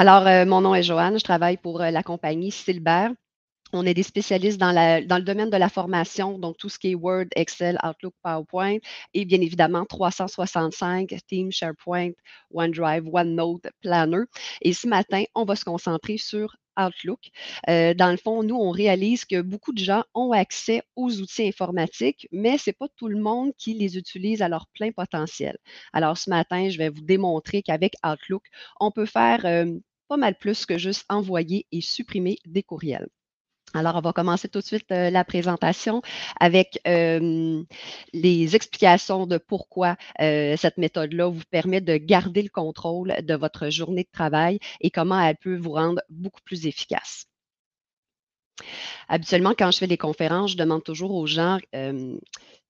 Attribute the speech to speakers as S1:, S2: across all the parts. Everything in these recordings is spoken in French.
S1: Alors, mon nom est Joanne, je travaille pour, la compagnie Silbert. On est des spécialistes dans le domaine de la formation, donc tout ce qui est Word, Excel, Outlook, PowerPoint et bien évidemment 365, Teams, SharePoint, OneDrive, OneNote, Planner. Et ce matin, on va se concentrer sur Outlook. Dans le fond, nous, on réalise que beaucoup de gens ont accès aux outils informatiques, mais c'est pas tout le monde qui les utilise à leur plein potentiel. Alors ce matin, je vais vous démontrer qu'avec Outlook, on peut faire, pas mal plus que juste envoyer et supprimer des courriels. Alors, on va commencer tout de suite, la présentation avec, les explications de pourquoi, cette méthode-là vous permet de garder le contrôle de votre journée de travail et comment elle peut vous rendre beaucoup plus efficace. Habituellement, quand je fais des conférences, je demande toujours aux gens,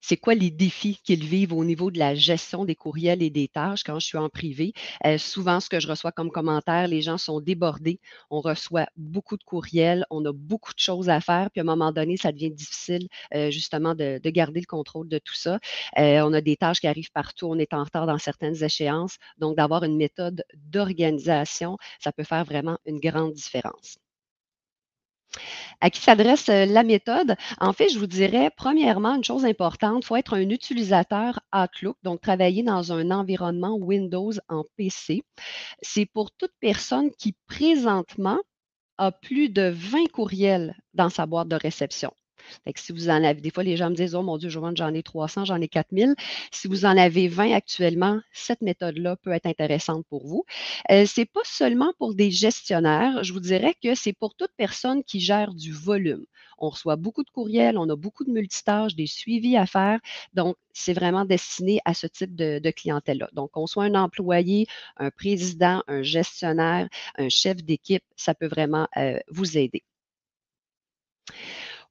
S1: c'est quoi les défis qu'ils vivent au niveau de la gestion des courriels et des tâches quand je suis en privé. Souvent, ce que je reçois comme commentaire, les gens sont débordés. On reçoit beaucoup de courriels, on a beaucoup de choses à faire, puis à un moment donné, ça devient difficile, justement de garder le contrôle de tout ça. On a des tâches qui arrivent partout, on est en retard dans certaines échéances. Donc, d'avoir une méthode d'organisation, ça peut faire vraiment une grande différence. À qui s'adresse, la méthode? En fait, je vous dirais, premièrement, une chose importante, il faut être un utilisateur Outlook, donc travailler dans un environnement Windows en PC. C'est pour toute personne qui, présentement, a plus de 20 courriels dans sa boîte de réception. Fait que si vous en avez des fois, les gens me disent: «Oh mon Dieu, Joanne, j'en ai 300, j'en ai 4000». Si vous en avez 20 actuellement, cette méthode-là peut être intéressante pour vous. C'est pas seulement pour des gestionnaires, je vous dirais que c'est pour toute personne qui gère du volume. On reçoit beaucoup de courriels, on a beaucoup de multitâches, des suivis à faire, donc c'est vraiment destiné à ce type de clientèle-là. Donc qu'on soit un employé, un président, un gestionnaire, un chef d'équipe, ça peut vraiment, vous aider.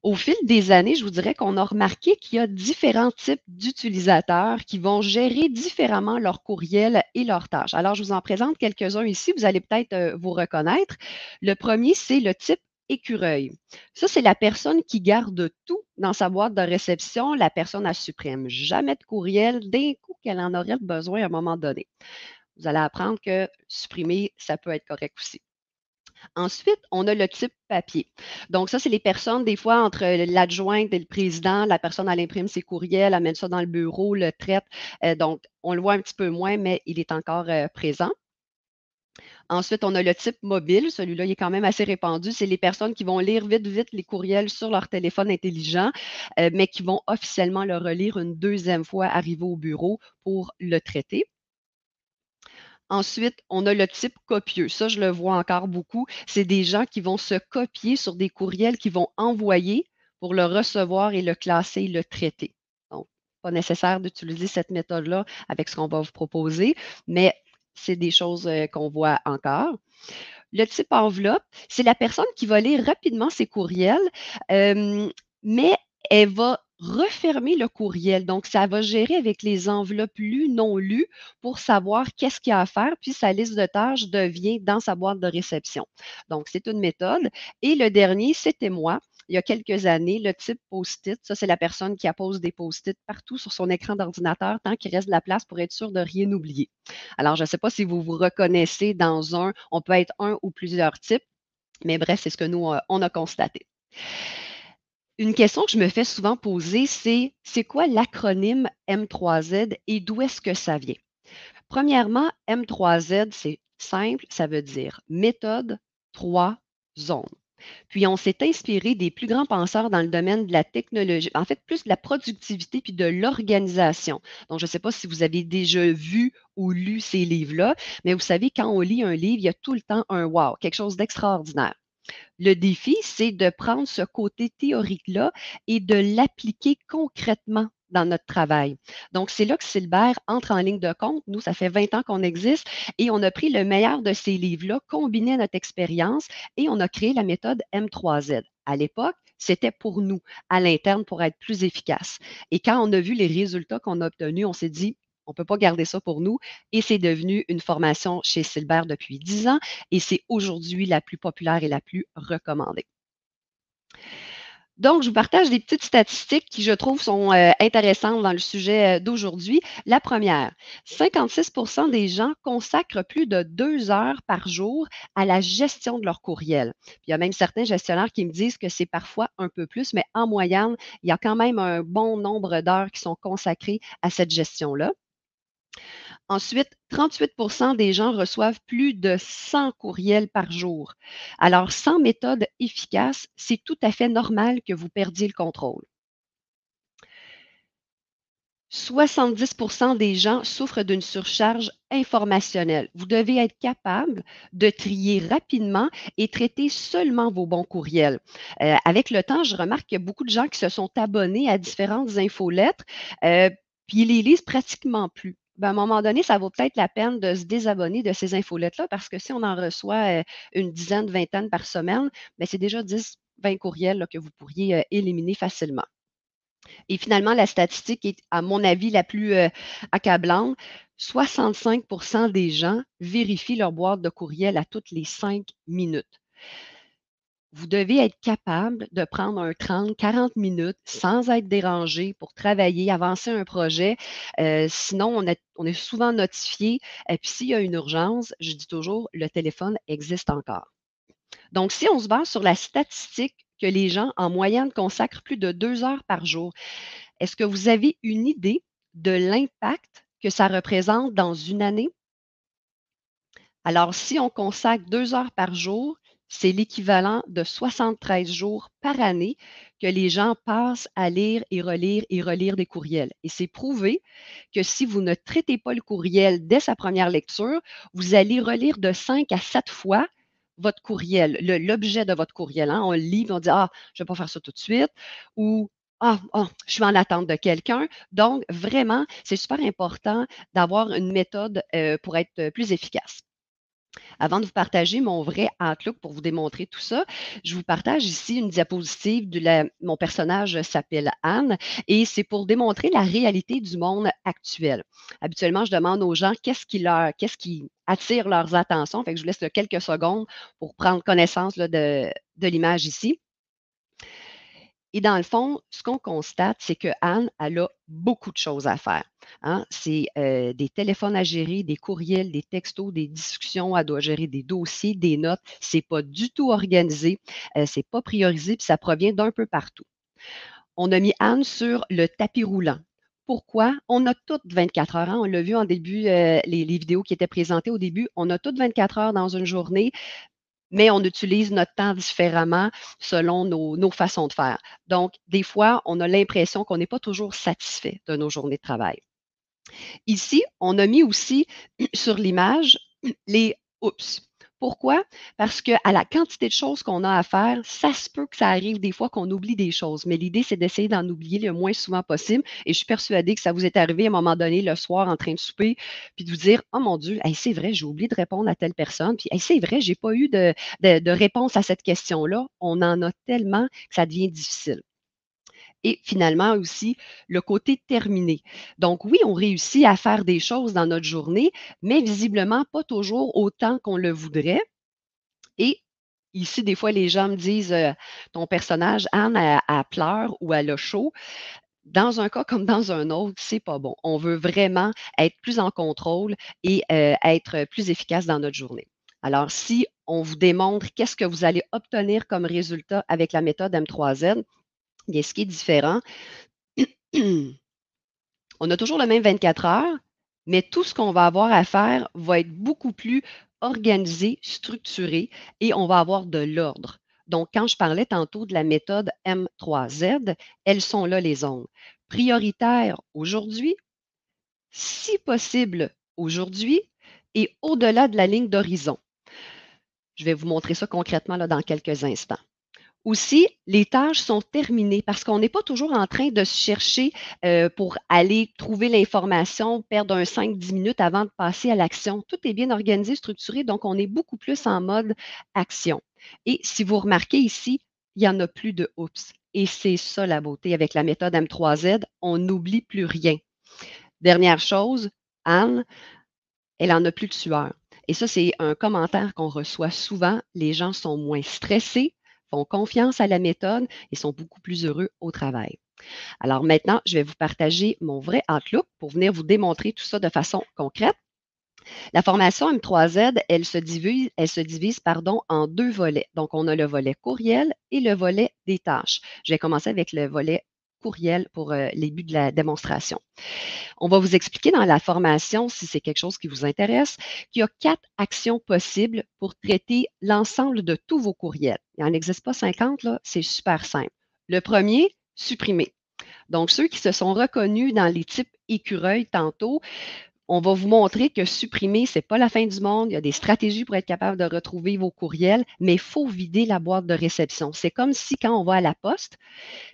S1: Au fil des années, je vous dirais qu'on a remarqué qu'il y a différents types d'utilisateurs qui vont gérer différemment leurs courriels et leurs tâches. Alors, je vous en présente quelques-uns ici, vous allez peut-être, vous reconnaître. Le premier, c'est le type écureuil. Ça, c'est la personne qui garde tout dans sa boîte de réception. La personne, elle supprime jamais de courriel d'un coup qu'elle en aurait besoin à un moment donné. Vous allez apprendre que supprimer, ça peut être correct aussi. Ensuite, on a le type papier. Donc ça, c'est les personnes, des fois, entre l'adjointe et le président, la personne, elle imprime ses courriels, elle met ça dans le bureau, le traite. Donc, on le voit un petit peu moins, mais il est encore présent. Ensuite, on a le type mobile. Celui-là, il est quand même assez répandu. C'est les personnes qui vont lire vite, vite les courriels sur leur téléphone intelligent, mais qui vont officiellement le relire une deuxième fois arrivé au bureau pour le traiter. Ensuite, on a le type copieux. Ça, je le vois encore beaucoup. C'est des gens qui vont se copier sur des courriels qu'ils vont envoyer pour le recevoir et le classer et le traiter. Donc, pas nécessaire d'utiliser cette méthode-là avec ce qu'on va vous proposer, mais c'est des choses qu'on voit encore. Le type enveloppe, c'est la personne qui va lire rapidement ses courriels, hem, mais elle va refermer le courriel. Donc, ça va gérer avec les enveloppes lues, non lues pour savoir qu'est-ce qu'il y a à faire, puis sa liste de tâches devient dans sa boîte de réception. Donc, c'est une méthode. Et le dernier, c'était moi. Il y a quelques années, le type post-it, ça, c'est la personne qui appose des post-it partout sur son écran d'ordinateur tant qu'il reste de la place pour être sûr de rien oublier. Alors, je ne sais pas si vous vous reconnaissez dans un, on peut être un ou plusieurs types, mais bref, c'est ce que nous, on a constaté. Une question que je me fais souvent poser, c'est quoi l'acronyme M3Z et d'où est-ce que ça vient? Premièrement, M3Z, c'est simple, ça veut dire méthode 3 zones. Puis on s'est inspiré des plus grands penseurs dans le domaine de la technologie, en fait plus de la productivité puis de l'organisation. Donc je ne sais pas si vous avez déjà vu ou lu ces livres-là, mais vous savez, quand on lit un livre, il y a tout le temps un wow, quelque chose d'extraordinaire. Le défi, c'est de prendre ce côté théorique-là et de l'appliquer concrètement dans notre travail. Donc, c'est là que Silbert entre en ligne de compte. Nous, ça fait 20 ans qu'on existe et on a pris le meilleur de ces livres-là, combiné à notre expérience et on a créé la méthode M3Z. À l'époque, c'était pour nous, à l'interne, pour être plus efficace. Et quand on a vu les résultats qu'on a obtenus, on s'est dit, on ne peut pas garder ça pour nous. Et c'est devenu une formation chez Silbert depuis 10 ans et c'est aujourd'hui la plus populaire et la plus recommandée. Donc, je vous partage des petites statistiques qui, je trouve, sont intéressantes dans le sujet d'aujourd'hui. La première, 56 des gens consacrent plus de 2 heures par jour à la gestion de leur courriel. Puis, il y a même certains gestionnaires qui me disent que c'est parfois un peu plus, mais en moyenne, il y a quand même un bon nombre d'heures qui sont consacrées à cette gestion-là. Ensuite, 38 des gens reçoivent plus de 100 courriels par jour. Alors, sans méthode efficace, c'est tout à fait normal que vous perdiez le contrôle. 70 des gens souffrent d'une surcharge informationnelle. Vous devez être capable de trier rapidement et traiter seulement vos bons courriels. Avec le temps, je remarque qu'il y a beaucoup de gens qui se sont abonnés à différentes infolettres, euh, puis ils les lisent pratiquement plus. Ben, à un moment donné, ça vaut peut-être la peine de se désabonner de ces infolettes-là parce que si on en reçoit une dizaine, vingtaine par semaine, ben, c'est déjà 10, 20 courriels là, que vous pourriez éliminer facilement. Et finalement, la statistique est, à mon avis, la plus accablante. 65 des gens vérifient leur boîte de courriel à toutes les 5 minutes. Vous devez être capable de prendre un 30-40 minutes sans être dérangé pour travailler, avancer un projet. Sinon, on est souvent notifié. Et puis, s'il y a une urgence, je dis toujours, le téléphone existe encore. Donc, si on se base sur la statistique que les gens, en moyenne, consacrent plus de 2 heures par jour, est-ce que vous avez une idée de l'impact que ça représente dans une année? Alors, si on consacre 2 heures par jour, c'est l'équivalent de 73 jours par année que les gens passent à lire et relire des courriels. Et c'est prouvé que si vous ne traitez pas le courriel dès sa première lecture, vous allez relire de 5 à 7 fois votre courriel, l'objet de votre courriel, hein. On le lit, on dit: «Ah, je ne vais pas faire ça tout de suite» ou «Ah, je suis en attente de quelqu'un». Donc vraiment, c'est super important d'avoir une méthode, pour être, plus efficace. Avant de vous partager mon vrai Outlook pour vous démontrer tout ça, je vous partage ici une diapositive de mon personnage s'appelle Anne et c'est pour démontrer la réalité du monde actuel. Habituellement, je demande aux gens qu'est-ce qui attire leurs attentions. Fait que je vous laisse là, quelques secondes pour prendre connaissance là, de l'image ici. Et dans le fond, ce qu'on constate, c'est qu'Anne, elle a beaucoup de choses à faire, hein. C'est, des téléphones à gérer, des courriels, des textos, des discussions. Elle doit gérer des dossiers, des notes. C'est pas du tout organisé, c'est pas priorisé, puis ça provient d'un peu partout. On a mis Anne sur le tapis roulant. Pourquoi? On a toutes 24 heures, hein. On l'a vu en début, les vidéos qui étaient présentées au début. On a toutes 24 heures dans une journée. Mais on utilise notre temps différemment selon nos façons de faire. Donc, des fois, on a l'impression qu'on n'est pas toujours satisfait de nos journées de travail. Ici, on a mis aussi sur l'image les oups. Pourquoi? Parce qu'à la quantité de choses qu'on a à faire, ça se peut que ça arrive des fois qu'on oublie des choses. Mais l'idée, c'est d'essayer d'en oublier le moins souvent possible. Et je suis persuadée que ça vous est arrivé à un moment donné le soir en train de souper, puis de vous dire: «Oh mon Dieu, hey, c'est vrai, j'ai oublié de répondre à telle personne. Puis hey, c'est vrai, j'ai pas eu de réponse à cette question-là». On en a tellement que ça devient difficile. Et finalement aussi, le côté terminé. Donc oui, on réussit à faire des choses dans notre journée, mais visiblement pas toujours autant qu'on le voudrait. Et ici, des fois, les gens me disent, «Ton personnage, Anne, elle pleure ou elle a chaud». Dans un cas comme dans un autre, c'est pas bon. On veut vraiment être plus en contrôle et être plus efficace dans notre journée. Alors si on vous démontre qu'est-ce que vous allez obtenir comme résultat avec la méthode M3Z, bien, ce qui est différent, on a toujours le même 24 heures, mais tout ce qu'on va avoir à faire va être beaucoup plus organisé, structuré et on va avoir de l'ordre. Donc, quand je parlais tantôt de la méthode M3Z, elles sont là les ondes. Prioritaire aujourd'hui, si possible aujourd'hui et au-delà de la ligne d'horizon. Je vais vous montrer ça concrètement là, dans quelques instants. Aussi, les tâches sont terminées parce qu'on n'est pas toujours en train de se chercher pour aller trouver l'information, perdre un 5-10 minutes avant de passer à l'action. Tout est bien organisé, structuré, donc on est beaucoup plus en mode action. Et si vous remarquez ici, il n'y en a plus de oups. Et c'est ça la beauté avec la méthode M3Z, on n'oublie plus rien. Dernière chose, Anne, elle en a plus de sueur. Et ça, c'est un commentaire qu'on reçoit souvent. Les gens sont moins stressés font confiance à la méthode et sont beaucoup plus heureux au travail. Alors maintenant, je vais vous partager mon vrai Outlook pour venir vous démontrer tout ça de façon concrète. La formation M3Z, elle se divise en deux volets. Donc, on a le volet courriel et le volet des tâches. Je vais commencer avec le volet courriel pour les buts de la démonstration. On va vous expliquer dans la formation, si c'est quelque chose qui vous intéresse, qu'il y a 4 actions possibles pour traiter l'ensemble de tous vos courriels. Il n'en existe pas 50, là, c'est super simple. Le premier, supprimer. Donc, ceux qui se sont reconnus dans les types écureuils tantôt, on va vous montrer que supprimer, c'est pas la fin du monde. Il y a des stratégies pour être capable de retrouver vos courriels, mais il faut vider la boîte de réception. C'est comme si quand on va à la poste,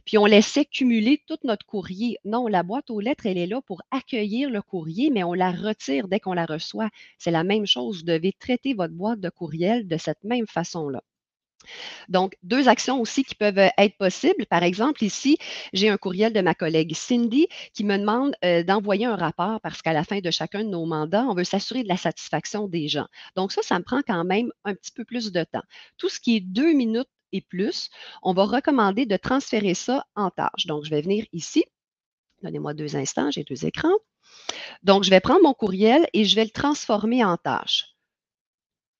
S1: puis on laissait cumuler tout notre courrier. Non, la boîte aux lettres, elle est là pour accueillir le courrier, mais on la retire dès qu'on la reçoit. C'est la même chose. Vous devez traiter votre boîte de courriel de cette même façon-là. Donc, 2 actions aussi qui peuvent être possibles. Par exemple, ici, j'ai un courriel de ma collègue Cindy qui me demande d'envoyer un rapport parce qu'à la fin de chacun de nos mandats, on veut s'assurer de la satisfaction des gens. Donc, ça me prend quand même un petit peu plus de temps. Tout ce qui est 2 minutes et plus, on va recommander de transférer ça en tâche. Donc, je vais venir ici. Donnez-moi 2 instants, j'ai 2 écrans. Donc, je vais prendre mon courriel et je vais le transformer en tâche.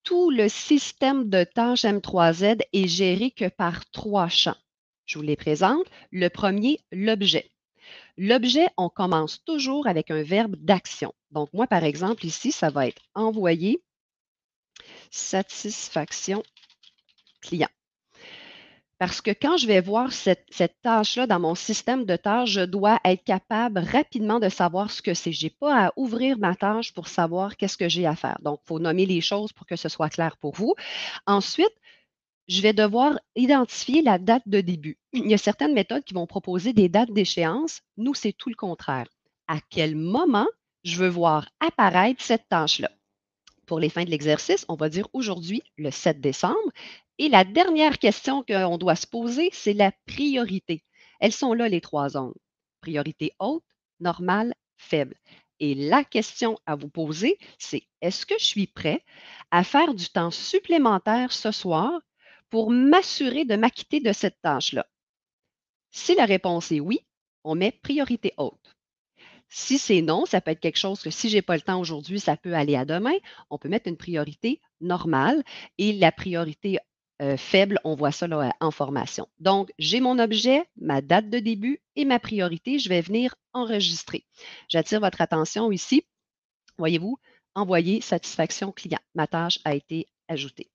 S1: Tout le système de tâches M3Z est géré que par 3 champs. Je vous les présente. Le premier, l'objet. L'objet, on commence toujours avec un verbe d'action. Donc, moi, par exemple, ici, ça va être envoyer satisfaction client. Parce que quand je vais voir cette tâche-là dans mon système de tâches, je dois être capable rapidement de savoir ce que c'est. Je n'ai pas à ouvrir ma tâche pour savoir qu'est-ce que j'ai à faire. Donc, il faut nommer les choses pour que ce soit clair pour vous. Ensuite, je vais devoir identifier la date de début. Il y a certaines méthodes qui vont proposer des dates d'échéance. Nous, c'est tout le contraire. À quel moment je veux voir apparaître cette tâche-là? Pour les fins de l'exercice, on va dire aujourd'hui, le 7 décembre. Et la dernière question qu'on doit se poser, c'est la priorité. Elles sont là, les 3 zones. Priorité haute, normale, faible. Et la question à vous poser, c'est est-ce que je suis prêt à faire du temps supplémentaire ce soir pour m'assurer de m'acquitter de cette tâche-là? Si la réponse est oui, on met priorité haute. Si c'est non, ça peut être quelque chose que si j'ai pas le temps aujourd'hui, ça peut aller à demain. On peut mettre une priorité normale et la priorité faible, on voit ça là, en formation. Donc, j'ai mon objet, ma date de début et ma priorité. Je vais venir enregistrer. J'attire votre attention ici. Voyez-vous, envoyer satisfaction client. Ma tâche a été ajoutée.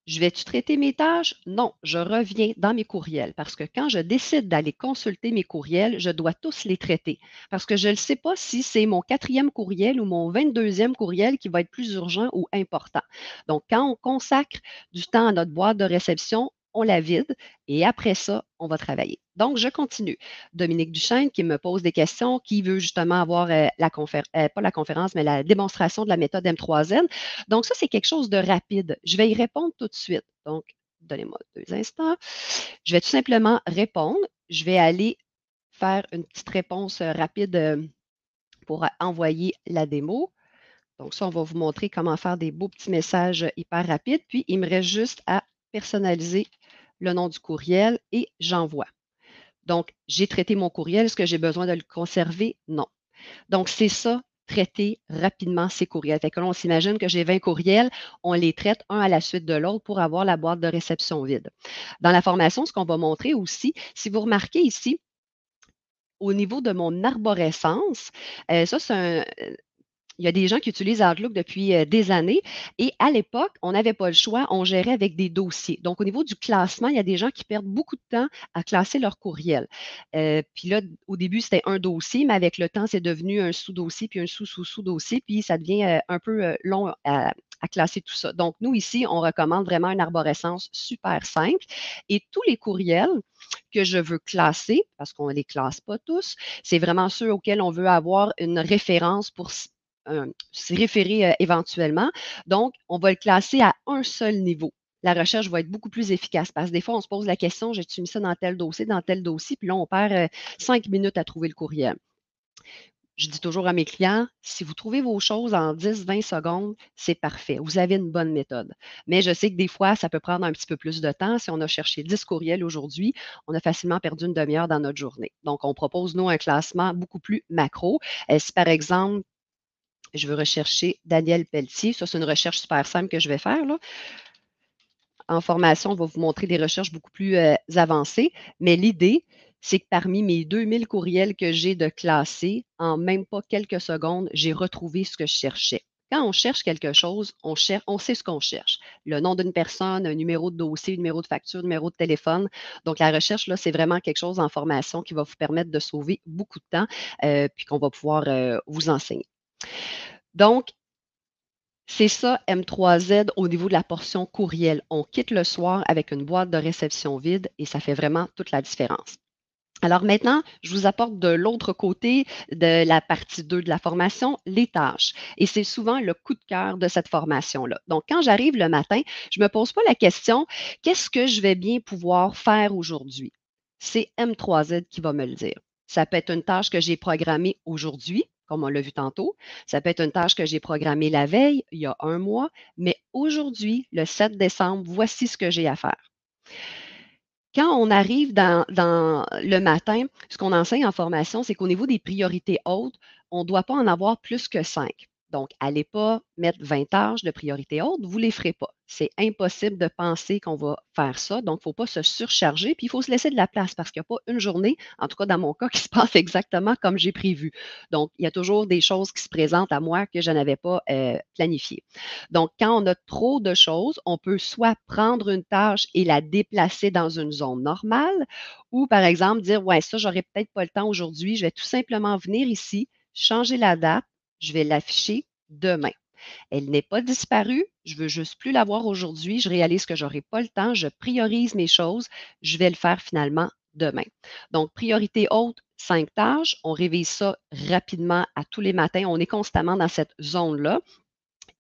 S1: Je vais-tu traiter mes tâches? Non, je reviens dans mes courriels parce que quand je décide d'aller consulter mes courriels, je dois tous les traiter parce que je ne sais pas si c'est mon 4e courriel ou mon 22e courriel qui va être plus urgent ou important. Donc, quand on consacre du temps à notre boîte de réception, on la vide et après ça, on va travailler. Donc, je continue. Dominique Duchesne qui me pose des questions, qui veut justement avoir pas la conférence, mais la démonstration de la méthode M3N. Donc, ça, c'est quelque chose de rapide. Je vais y répondre tout de suite. Donc, donnez-moi 2 instants. Je vais tout simplement répondre. Je vais aller faire une petite réponse rapide pour envoyer la démo. Donc, ça, on va vous montrer comment faire des beaux petits messages hyper rapides. Puis, il me reste juste à personnaliser le nom du courriel et j'envoie. Donc, j'ai traité mon courriel. Est-ce que j'ai besoin de le conserver? Non. Donc, c'est ça, traiter rapidement ces courriels. Fait que là, on s'imagine que j'ai 20 courriels, on les traite un à la suite de l'autre pour avoir la boîte de réception vide. Dans la formation, ce qu'on va montrer aussi, si vous remarquez ici, au niveau de mon arborescence, ça, il y a des gens qui utilisent Outlook depuis des années et à l'époque, on n'avait pas le choix, on gérait avec des dossiers. Donc, au niveau du classement, il y a des gens qui perdent beaucoup de temps à classer leur courriel. Puis là, au début, c'était un dossier, mais avec le temps, c'est devenu un sous-dossier, puis un sous-sous-sous-dossier, puis ça devient un peu long à classer tout ça. Donc, nous, ici, on recommande vraiment une arborescence super simple et tous les courriels que je veux classer, parce qu'on ne les classe pas tous, c'est vraiment ceux auxquels on veut avoir une référence pour s'y référer éventuellement. Donc, on va le classer à un seul niveau. La recherche va être beaucoup plus efficace parce que des fois, on se pose la question, j'ai-tu mis ça dans tel dossier, puis là, on perd 5 minutes à trouver le courriel. Je dis toujours à mes clients, si vous trouvez vos choses en 10-20 secondes, c'est parfait. Vous avez une bonne méthode. Mais je sais que des fois, ça peut prendre un petit peu plus de temps. Si on a cherché 10 courriels aujourd'hui, on a facilement perdu une demi-heure dans notre journée. Donc, on propose, nous, un classement beaucoup plus macro. Si par exemple, je veux rechercher Daniel Pelletier, ça, c'est une recherche super simple que je vais faire, là. En formation, on va vous montrer des recherches beaucoup plus avancées, mais l'idée, c'est que parmi mes 2000 courriels que j'ai de classés, en même pas quelques secondes, j'ai retrouvé ce que je cherchais. Quand on cherche quelque chose, on sait ce qu'on cherche. Le nom d'une personne, un numéro de dossier, un numéro de facture, un numéro de téléphone. Donc, la recherche, là, c'est vraiment quelque chose en formation qui va vous permettre de sauver beaucoup de temps, puis qu'on va pouvoir vous enseigner. Donc, c'est ça M3Z au niveau de la portion courriel. On quitte le soir avec une boîte de réception vide et ça fait vraiment toute la différence. Alors maintenant, je vous apporte de l'autre côté de la partie 2 de la formation, les tâches. Et c'est souvent le coup de cœur de cette formation-là. Donc, quand j'arrive le matin, je ne me pose pas la question, qu'est-ce que je vais bien pouvoir faire aujourd'hui? C'est M3Z qui va me le dire. Ça peut être une tâche que j'ai programmée aujourd'hui, comme on l'a vu tantôt. Ça peut être une tâche que j'ai programmée la veille, il y a un mois, mais aujourd'hui, le 7 décembre, voici ce que j'ai à faire. Quand on arrive dans le matin, ce qu'on enseigne en formation, c'est qu'au niveau des priorités hautes, on ne doit pas en avoir plus que 5. Donc, allez pas mettre 20 tâches de priorité haute, vous ne les ferez pas. C'est impossible de penser qu'on va faire ça. Donc, il ne faut pas se surcharger, puis il faut se laisser de la place parce qu'il n'y a pas une journée, en tout cas dans mon cas, qui se passe exactement comme j'ai prévu. Donc, il y a toujours des choses qui se présentent à moi que je n'avais pas planifiées. Donc, quand on a trop de choses, on peut soit prendre une tâche et la déplacer dans une zone normale ou, par exemple, dire, ouais, ça, j'aurais peut-être pas le temps aujourd'hui. Je vais tout simplement venir ici, changer la date, je vais l'afficher demain. Elle n'est pas disparue, je veux juste plus la voir aujourd'hui. Je réalise que j'aurai pas le temps, je priorise mes choses, je vais le faire finalement demain. Donc, priorité haute, 5 tâches. On révise ça rapidement à tous les matins. On est constamment dans cette zone-là.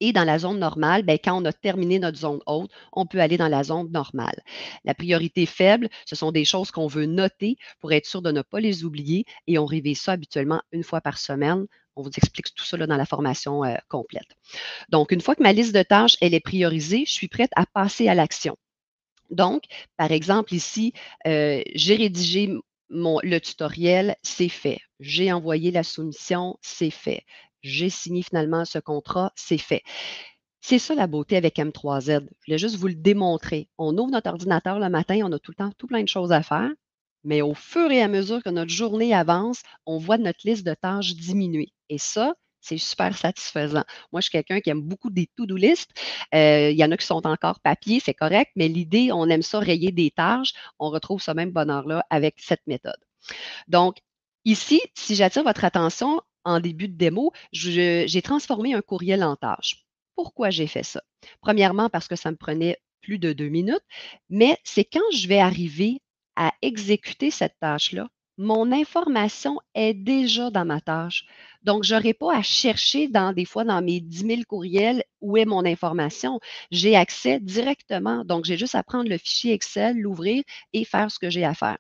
S1: Et dans la zone normale, ben, quand on a terminé notre zone haute, on peut aller dans la zone normale. La priorité faible, ce sont des choses qu'on veut noter pour être sûr de ne pas les oublier et on révise ça habituellement une fois par semaine. On vous explique tout ça là, dans la formation complète. Donc, une fois que ma liste de tâches, elle est priorisée, je suis prête à passer à l'action. Donc, par exemple, ici, j'ai rédigé le tutoriel, c'est fait. J'ai envoyé la soumission, c'est fait. J'ai signé finalement ce contrat, c'est fait. C'est ça la beauté avec M3Z. Je voulais juste vous le démontrer. On ouvre notre ordinateur le matin, on a tout le temps tout plein de choses à faire, mais au fur et à mesure que notre journée avance, on voit notre liste de tâches diminuer. Et ça, c'est super satisfaisant. Moi, je suis quelqu'un qui aime beaucoup des to-do list. Il y en a qui sont encore papier, c'est correct, mais l'idée, on aime ça rayer des tâches. On retrouve ce même bonheur-là avec cette méthode. Donc, ici, si j'attire votre attention en début de démo, j'ai transformé un courriel en tâche. Pourquoi j'ai fait ça? Premièrement, parce que ça me prenait plus de 2 minutes, mais c'est quand je vais arriver à exécuter cette tâche-là, mon information est déjà dans ma tâche. Donc, je n'aurai pas à chercher des fois dans mes 10 000 courriels où est mon information. J'ai accès directement. Donc, j'ai juste à prendre le fichier Excel, l'ouvrir et faire ce que j'ai à faire.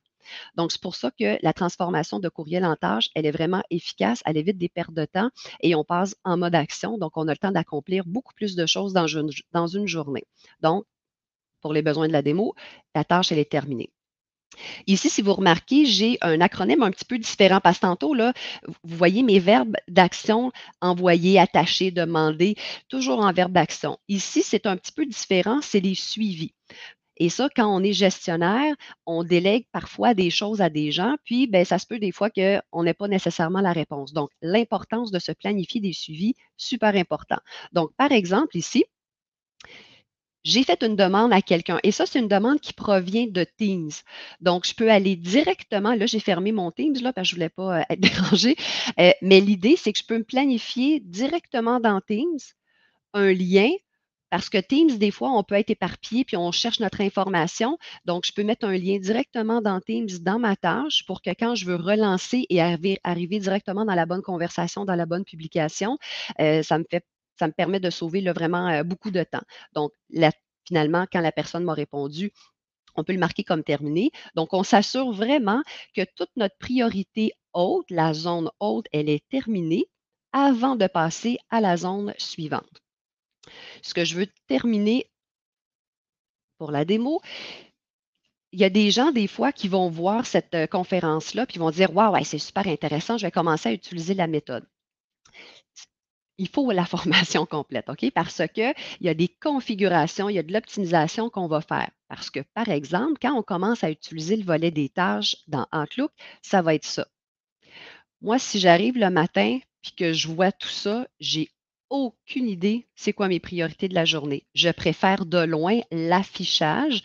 S1: Donc, c'est pour ça que la transformation de courriel en tâche, elle est vraiment efficace, elle évite des pertes de temps et on passe en mode action. Donc, on a le temps d'accomplir beaucoup plus de choses dans une journée. Donc, pour les besoins de la démo, la tâche, elle est terminée. Ici, si vous remarquez, j'ai un acronyme un petit peu différent parce que tantôt, là, vous voyez mes verbes d'action, envoyer, attacher, demander, toujours en verbe d'action. Ici, c'est un petit peu différent, c'est les suivis. Et ça, quand on est gestionnaire, on délègue parfois des choses à des gens, puis ben, ça se peut des fois qu'on n'ait pas nécessairement la réponse. Donc, l'importance de se planifier des suivis, super important. Donc, par exemple, ici, j'ai fait une demande à quelqu'un et ça, c'est une demande qui provient de Teams. Donc, je peux aller directement, là, j'ai fermé mon Teams là, parce que je ne voulais pas être dérangée, mais l'idée, c'est que je peux me planifier directement dans Teams un lien parce que Teams, des fois, on peut être éparpillé puis on cherche notre information. Donc, je peux mettre un lien directement dans Teams, dans ma tâche, pour que quand je veux relancer et arriver directement dans la bonne conversation, dans la bonne publication, ça me permet de sauver là, vraiment beaucoup de temps. Donc, finalement, quand la personne m'a répondu, on peut le marquer comme terminé. Donc, on s'assure vraiment que toute notre priorité haute, la zone haute, elle est terminée avant de passer à la zone suivante. Ce que je veux terminer pour la démo, il y a des gens, des fois, qui vont voir cette conférence-là, puis vont dire: «Waouh, ouais, c'est super intéressant, je vais commencer à utiliser la méthode». Il faut la formation complète, OK? Parce qu'il y a des configurations, il y a de l'optimisation qu'on va faire. Parce que, par exemple, quand on commence à utiliser le volet des tâches dans Outlook, ça va être ça. Moi, si j'arrive le matin puis que je vois tout ça, j'ai aucune idée c'est quoi mes priorités de la journée. Je préfère de loin l'affichage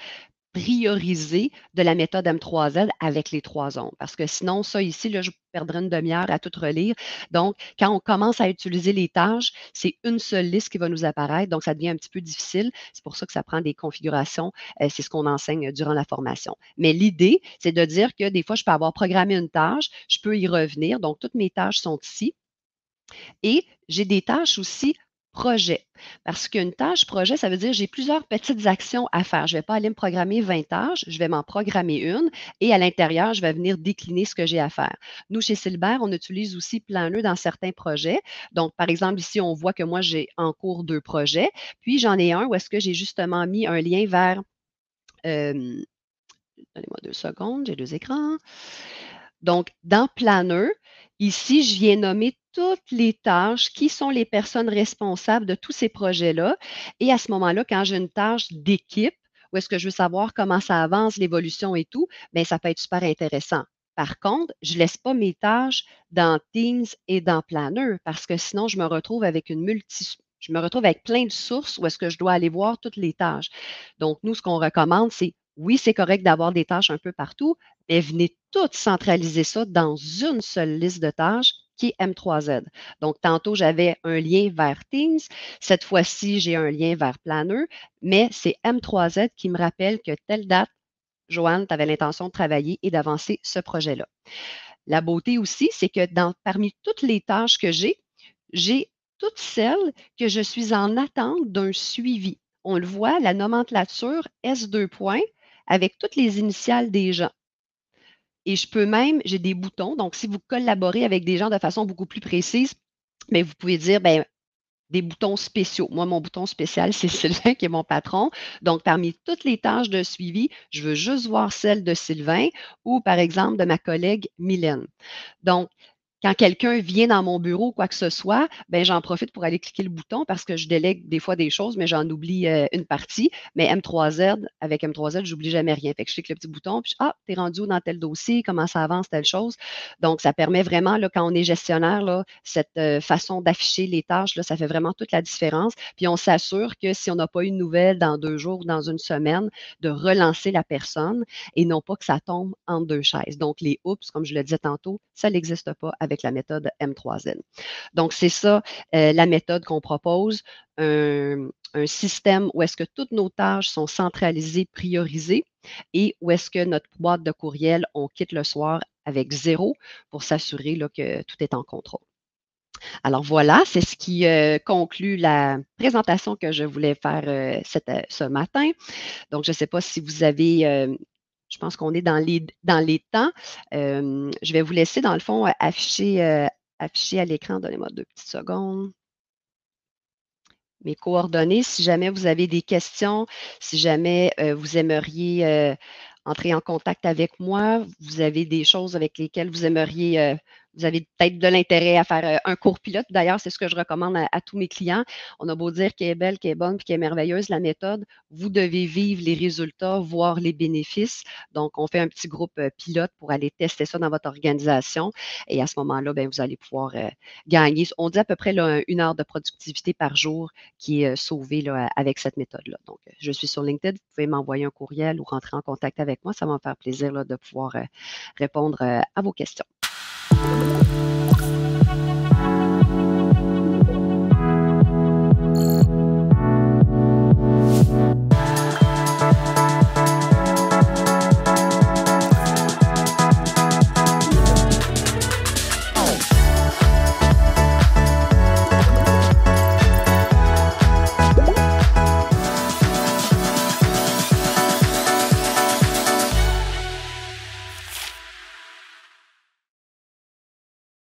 S1: prioriser de la méthode M3Z avec les 3 ondes. Parce que sinon, ça ici, là, je perdrais une demi-heure à tout relire. Donc, quand on commence à utiliser les tâches, c'est une seule liste qui va nous apparaître. Donc, ça devient un petit peu difficile. C'est pour ça que ça prend des configurations. C'est ce qu'on enseigne durant la formation. Mais l'idée, c'est de dire que des fois, je peux avoir programmé une tâche, je peux y revenir. Donc, toutes mes tâches sont ici. Et j'ai des tâches aussi projet. Parce qu'une tâche projet, ça veut dire j'ai plusieurs petites actions à faire. Je ne vais pas aller me programmer 20 tâches, je vais m'en programmer une et à l'intérieur, je vais venir décliner ce que j'ai à faire. Nous, chez Silbert, on utilise aussi Planner dans certains projets. Donc, par exemple, ici, on voit que moi, j'ai en cours 2 projets. Puis, j'en ai un où est-ce que j'ai justement mis un lien vers, donnez-moi 2 secondes, j'ai 2 écrans. Donc, dans Planner, ici, je viens nommer toutes les tâches, qui sont les personnes responsables de tous ces projets-là. Et à ce moment-là, quand j'ai une tâche d'équipe, où est-ce que je veux savoir comment ça avance, l'évolution et tout, bien, ça peut être super intéressant. Par contre, je ne laisse pas mes tâches dans Teams et dans Planner parce que sinon, je me retrouve avec plein de sources où est-ce que je dois aller voir toutes les tâches. Donc, nous, ce qu'on recommande, c'est oui, c'est correct d'avoir des tâches un peu partout, mais venez toutes centraliser ça dans une seule liste de tâches qui est M3Z. Donc, tantôt, j'avais un lien vers Teams. Cette fois-ci, j'ai un lien vers Planner, mais c'est M3Z qui me rappelle que telle date, Joanne, tu avais l'intention de travailler et d'avancer ce projet-là. La beauté aussi, c'est que parmi toutes les tâches que j'ai toutes celles que je suis en attente d'un suivi. On le voit, la nomenclature S2 points avec toutes les initiales des gens. Et je peux même, j'ai des boutons, donc si vous collaborez avec des gens de façon beaucoup plus précise, bien, vous pouvez dire, bien, des boutons spéciaux. Moi, mon bouton spécial, c'est Sylvain qui est mon patron. Donc, parmi toutes les tâches de suivi, je veux juste voir celle de Sylvain ou, par exemple, de ma collègue Mylène. Donc, quand quelqu'un vient dans mon bureau, quoi que ce soit, ben j'en profite pour aller cliquer le bouton parce que je délègue des fois des choses, mais j'en oublie une partie. Mais M3Z, avec M3Z, j'oublie jamais rien. Fait que je clique le petit bouton, puis ah, t'es rendu où dans tel dossier, comment ça avance, telle chose. Donc, ça permet vraiment, là, quand on est gestionnaire, là, cette façon d'afficher les tâches, là, ça fait vraiment toute la différence. Puis on s'assure que si on n'a pas eu de nouvelles dans 2 jours ou dans une semaine, de relancer la personne et non pas que ça tombe entre deux chaises. Donc, les oups, comme je le disais tantôt, ça n'existe pas avec la méthode M3N. Donc, c'est ça la méthode qu'on propose, un système où est-ce que toutes nos tâches sont centralisées, priorisées et où est-ce que notre boîte de courriel, on quitte le soir avec 0 pour s'assurer là, que tout est en contrôle. Alors voilà, c'est ce qui conclut la présentation que je voulais faire ce matin. Donc, je ne sais pas si vous avez, je pense qu'on est dans les temps. Je vais vous laisser, dans le fond, afficher à l'écran. Donnez-moi 2 petites secondes. Mes coordonnées, si jamais vous avez des questions, si jamais vous aimeriez entrer en contact avec moi, vous avez des choses avec lesquelles vous aimeriez, vous avez peut-être de l'intérêt à faire un cours pilote. D'ailleurs, c'est ce que je recommande à tous mes clients. On a beau dire qu'elle est belle, qu'elle est bonne, puis qu'elle est merveilleuse, la méthode, vous devez vivre les résultats, voir les bénéfices. Donc, on fait un petit groupe pilote pour aller tester ça dans votre organisation. Et à ce moment-là, ben, vous allez pouvoir gagner. On dit à peu près là, 1 heure de productivité par jour qui est sauvée là, avec cette méthode-là. Donc, je suis sur LinkedIn. Vous pouvez m'envoyer un courriel ou rentrer en contact avec moi. Ça va me faire plaisir là, de pouvoir répondre à vos questions.